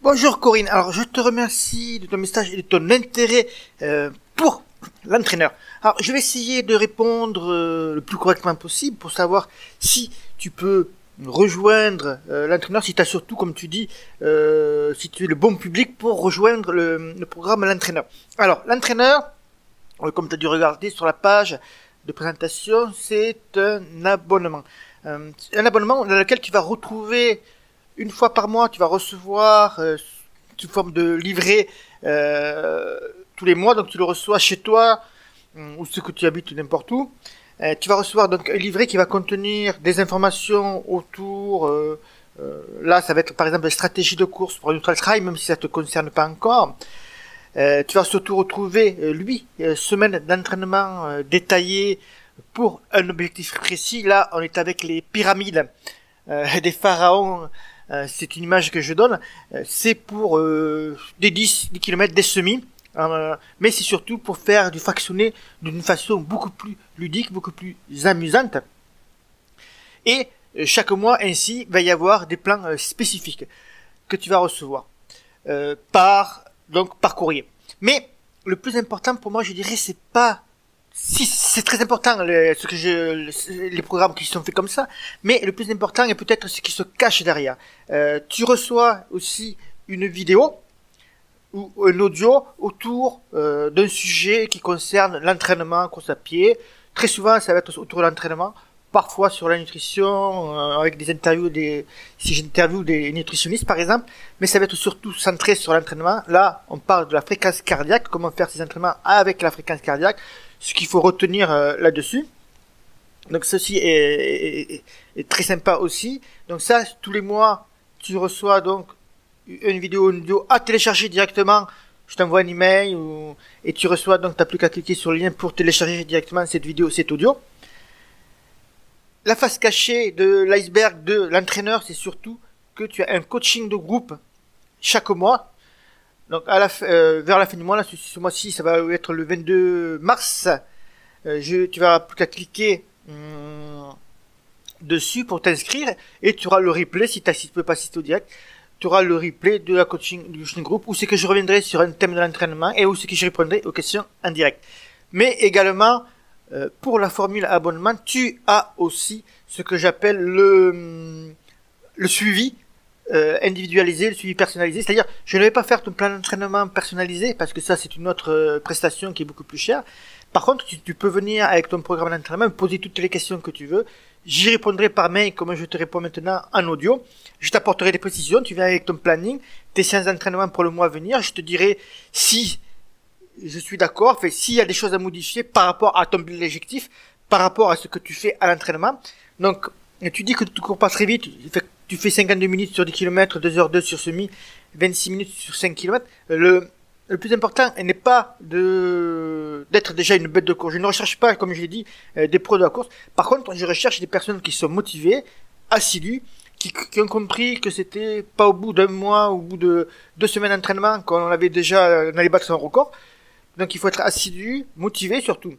Bonjour Corinne, alors je te remercie de ton message et de ton intérêt pour l'entraîneur. Alors je vais essayer de répondre le plus correctement possible pour savoir si tu peux rejoindre l'entraîneur, si tu as surtout, comme tu dis, si tu es le bon public pour rejoindre le programme l'entraîneur. Alors l'entraîneur, comme tu as dû regarder sur la page de présentation, c'est un abonnement. Un abonnement dans lequel tu vas retrouver une fois par mois, tu vas recevoir sous forme de livret tous les mois, donc tu le reçois chez toi ou ce que tu habites n'importe où. Tu vas recevoir donc un livret qui va contenir des informations autour. Là, ça va être par exemple des stratégies de course pour un ultra trail, même si ça te concerne pas encore. Tu vas surtout retrouver semaine d'entraînement détaillé pour un objectif précis. Là, on est avec les pyramides des pharaons. C'est une image que je donne. C'est pour des 10 km, des semis. Mais c'est surtout pour faire du fractionné d'une façon beaucoup plus ludique, beaucoup plus amusante. Et chaque mois, ainsi, va y avoir des plans spécifiques que tu vas recevoir par courrier. Mais le plus important pour moi, je dirais, c'est pas... Si, c'est très important les programmes qui sont faits comme ça, mais le plus important est peut-être ce qui se cache derrière. Tu reçois aussi une vidéo ou un audio autour d'un sujet qui concerne l'entraînement, course à pied. Très souvent, ça va être autour de l'entraînement, parfois sur la nutrition, avec des interviews, si j'interviewe des nutritionnistes par exemple, mais ça va être surtout centré sur l'entraînement. Là, on parle de la fréquence cardiaque, comment faire ces entraînements avec la fréquence cardiaque, ce qu'il faut retenir là-dessus. Donc ceci est très sympa aussi. Donc ça, tous les mois, tu reçois donc une vidéo à télécharger directement. Je t'envoie un email et tu reçois, donc t'as plus qu'à cliquer sur le lien pour télécharger directement cette vidéo, cet audio. La face cachée de l'iceberg de l'entraîneur, c'est surtout que tu as un coaching de groupe chaque mois. Donc vers la fin du mois, là, ce mois-ci, ça va être le 22 mars. Tu vas plus qu'à cliquer dessus pour t'inscrire et tu auras le replay si tu peux pas assister au direct. Tu auras le replay de du coaching groupe où c'est que je reviendrai sur un thème de l'entraînement et où c'est que je répondrai aux questions en direct. Mais également, pour la formule abonnement, tu as aussi ce que j'appelle le suivi individualisé, le suivi personnalisé. C'est-à-dire, je ne vais pas faire ton plan d'entraînement personnalisé parce que ça, c'est une autre prestation qui est beaucoup plus chère. Par contre, tu peux venir avec ton programme d'entraînement, me poser toutes les questions que tu veux. J'y répondrai par mail comme je te réponds maintenant en audio. Je t'apporterai des précisions. Tu viens avec ton planning, tes séances d'entraînement pour le mois à venir. Je te dirai si je suis d'accord, enfin, s'il y a des choses à modifier par rapport à ton objectif, par rapport à ce que tu fais à l'entraînement. Donc, tu dis que tu cours pas très vite. Tu fais 52 minutes sur 10 km, 2h02 sur semi, 26 minutes sur 5 km. Le plus important n'est pas d'être déjà une bête de course. Je ne recherche pas, comme je l'ai dit, des pros de la course. Par contre, je recherche des personnes qui sont motivées, assidues, qui ont compris que c'était pas au bout d'un mois, au bout de 2 semaines d'entraînement qu'on avait déjà, on allait battre son record. Donc il faut être assidu, motivé surtout.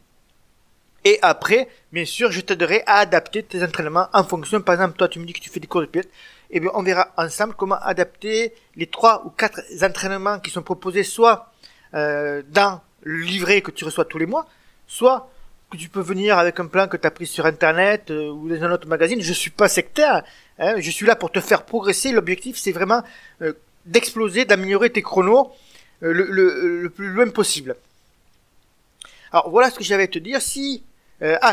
Et après, bien sûr, je t'aiderai à adapter tes entraînements en fonction. Par exemple, toi, tu me dis que tu fais des cours de pilote. Eh bien, on verra ensemble comment adapter les 3 ou 4 entraînements qui sont proposés, soit dans le livret que tu reçois tous les mois, soit que tu peux venir avec un plan que tu as pris sur Internet ou dans un autre magazine. Je suis pas sectaire, hein, je suis là pour te faire progresser. L'objectif, c'est vraiment d'exploser, d'améliorer tes chronos le plus loin possible. Alors, voilà ce que j'avais à te dire. Si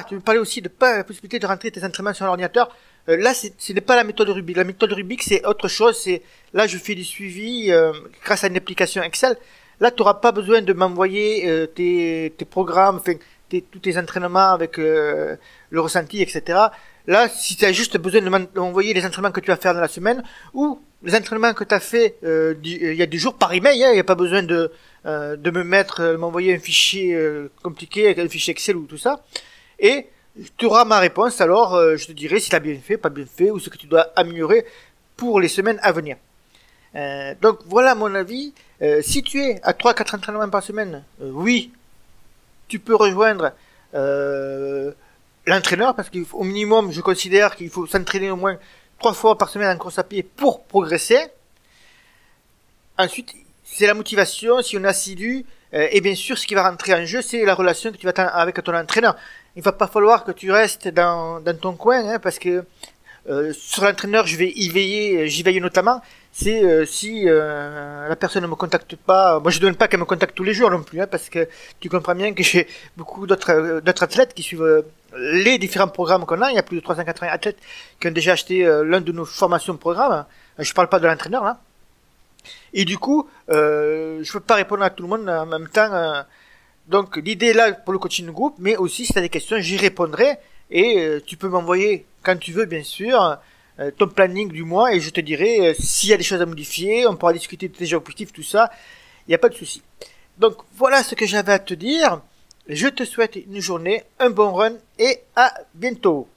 tu me parlais aussi de pas la possibilité de rentrer tes entraînements sur l'ordinateur. Là, ce n'est pas la méthode Rubik. La méthode Rubik, c'est autre chose. Là, je fais du suivi grâce à une application Excel. Là, tu n'auras pas besoin de m'envoyer tes programmes, tous tes entraînements avec le ressenti, etc. Là, si tu as juste besoin de m'envoyer les entraînements que tu vas faire dans la semaine ou les entraînements que tu as fait il y a 2 jours par email, il n'y a pas besoin de m'envoyer un fichier compliqué avec un fichier Excel ou tout ça. Et tu auras ma réponse, alors je te dirai si tu as bien fait, pas bien fait, ou ce que tu dois améliorer pour les semaines à venir. Donc voilà mon avis. Si tu es à 3-4 entraînements par semaine, oui, tu peux rejoindre l'entraîneur, parce qu'au minimum, je considère qu'il faut s'entraîner au moins 3 fois par semaine en course à pied pour progresser. ensuite, c'est la motivation, si on est assidu, et bien sûr, ce qui va rentrer en jeu, c'est la relation que tu vas avoir avec ton entraîneur. Il va pas falloir que tu restes dans ton coin, hein, parce que sur l'entraîneur, je vais y veiller, j'y veille notamment. C'est si la personne ne me contacte pas, moi je ne donne pas qu'elle me contacte tous les jours non plus, hein, parce que tu comprends bien que j'ai beaucoup d'autres athlètes qui suivent les différents programmes qu'on a. Il y a plus de 380 athlètes qui ont déjà acheté l'un de nos formations de programme. Je parle pas de l'entraîneur là. Et du coup, je peux pas répondre à tout le monde en même temps. Donc l'idée est là pour le coaching de groupe, mais aussi si tu as des questions, j'y répondrai. Et tu peux m'envoyer quand tu veux, bien sûr, ton planning du mois et je te dirai s'il y a des choses à modifier, on pourra discuter de tes objectifs, tout ça. Il n'y a pas de souci. Donc voilà ce que j'avais à te dire. Je te souhaite une journée, un bon run et à bientôt.